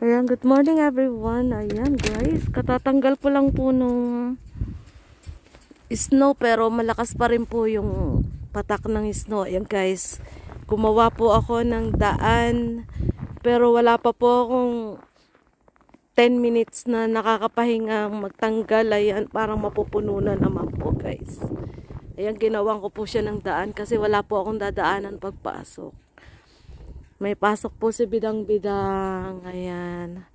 Ayan, good morning everyone. Ayan guys, katatanggal ko lang po nung snow pero malakas pa rin po yung patak ng snow. Ayan guys, gumawa po ako ng daan pero wala pa po akong 10 minutes na nakakapahingang magtanggal. Ayan, parang mapupuno na naman po guys. Ayan, ginawan ko po siya ng daan kasi wala po akong dadaanan pagpasok. May pasok po si bidang-bidang. Ayan.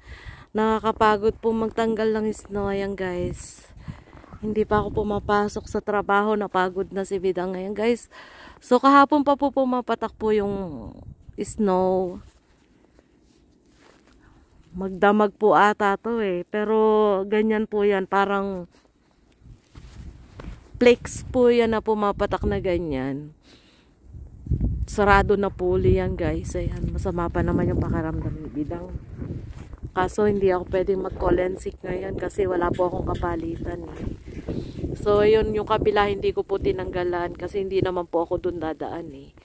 Nakakapagod po magtanggal ng snow. Ayan guys. Hindi pa ako pumapasok sa trabaho. Napagod na si bidang. Ayan guys. So kahapon pa po pumapatak po yung snow. Magdamag po ata to eh. Pero ganyan po yan. Parang flakes po yan na pumapatak na ganyan. Sarado na po yan guys. Ayan, masama pa naman yung pakiramdam ni bidang. Kaso hindi ako pwedeng mag-call and sick ngayon kasi wala po akong kapalitan eh. So yun, yung kabila hindi ko po tinanggalan kasi hindi naman po ako dun dadaan eh.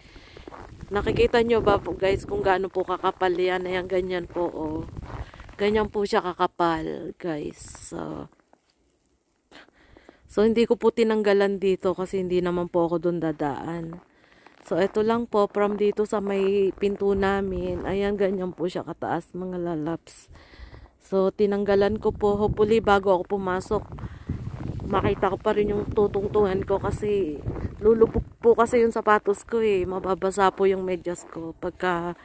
Nakikita nyo ba po guys kung gaano po kakapal yan? Ayan, ganyan po oh. Ganyan po siya kakapal guys. So hindi ko po tinanggalan dito kasi hindi naman po ako dun dadaan. So, ito lang po, from dito sa may pinto namin. Ayan, ganyan po siya kataas, mga lalaps. So, tinanggalan ko po. Hopefully, bago ako pumasok, makita ko pa rin yung tutungtungan ko kasi lulubog po kasi yung sapatos ko eh. Mababasa po yung medyas ko pagka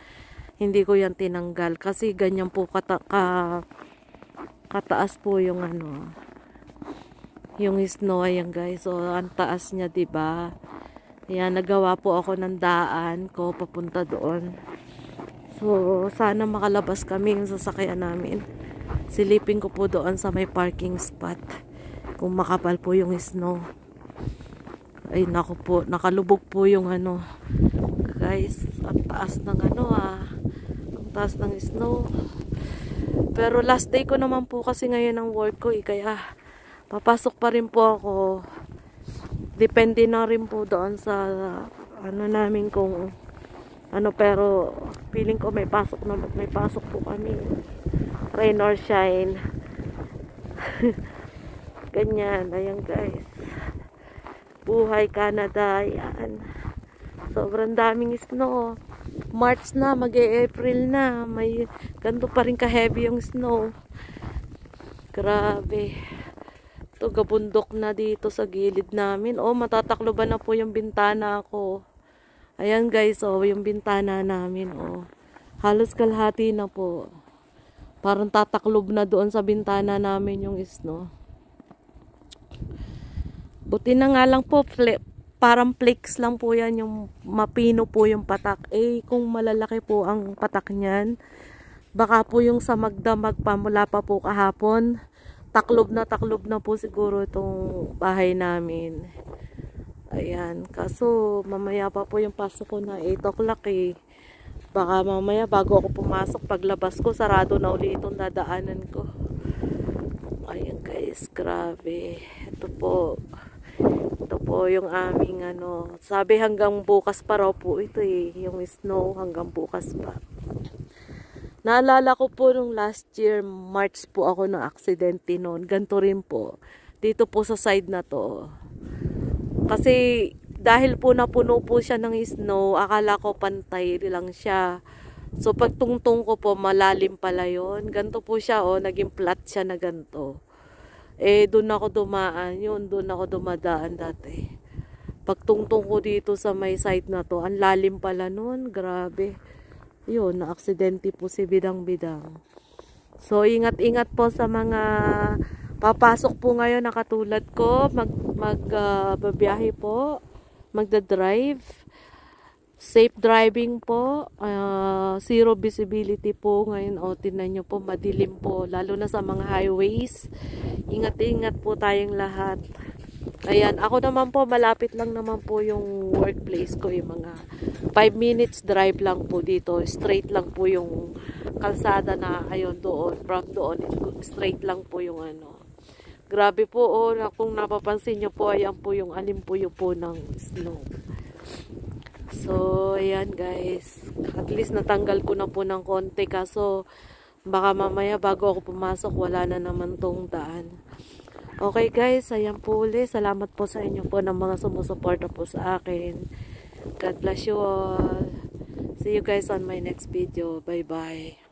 hindi ko yan tinanggal. Kasi ganyan po kataas po yung ano, yung snow. Ayan guys, so ang taas niya, diba? Ayan, nagawa po ako ng daan ko papunta doon. So, sana makalabas kami yung sasakyan namin. Silipin ko po doon sa may parking spot. Kung makapal po yung snow. Ay, naku po. Nakalubog po yung ano. Guys, ang taas ng ano ang taas ng snow. Pero last day ko naman po kasi ngayon ang work ko eh. Kaya, papasok pa rin po ako. Depende na rin po doon sa ano namin kung ano, pero feeling ko may pasok po kami, rain or shine. Ganyan. Ayan guys, buhay Canada. Ayan, sobrang daming snow. March na, mag-April na, may ganito pa rin ka-heavy yung snow. Grabe. Ito, gabundok na dito sa gilid namin. Oh, matatakloban na po yung bintana ko. Ayan guys, oh, yung bintana namin, oh. Halos kalahati na po. Parang tataklob na doon sa bintana namin yung snow. Buti na nga lang po, parang flakes lang po yan, yung mapino po yung patak. Eh, kung malalaki po ang patak niyan, baka po yung sa magdamag pa mula pa po kahapon, taklob na po siguro itong bahay namin. Ayan, kaso mamaya pa po yung pasok ko na 8 o'clock eh. Baka mamaya bago ako pumasok, paglabas ko sarado na ulit itong dadaanan ko. Ayan guys, grabe. Ito po yung aming ano, sabi hanggang bukas pa raw po ito eh, yung snow hanggang bukas pa. Naalala ko po nung last year, March po ako na aksidente noon. Ganito rin po. Dito po sa side na to. Kasi dahil po napuno po siya ng snow, akala ko pantay lang siya. So pagtungtong ko po, malalim pala yun. Ganito po siya, oh, naging flat siya na ganito. Eh, doon ako dumaan yun. Doon ako dumadaan dati. Pagtungtong ko dito sa may side na to, ang lalim pala nun. Grabe. Yun, na-aksidente po si bidang-bidang. So, ingat-ingat po sa mga papasok po ngayon na katulad ko. Babiyahe po. Magdadrive. Safe driving po. Zero visibility po ngayon. O, tingnan nyo po, madilim po. Lalo na sa mga highways. Ingat-ingat po tayong lahat. Ayan, ako naman po, malapit lang naman po yung workplace ko, yung mga 5 minutes drive lang po dito, straight lang po yung kalsada na, ayun doon, from doon, straight lang po yung ano. Grabe po, oh, kung napapansin nyo po, ayan po yung alimpuyo po ng snow. So, ayan guys, at least natanggal ko na po ng konti, kaso Baka mamaya bago ako pumasok, wala na naman tong daan. Okay guys, ayan po ulit. Salamat po sa inyo po ng mga sumusuporta po sa akin. God bless you all. See you guys on my next video. Bye bye.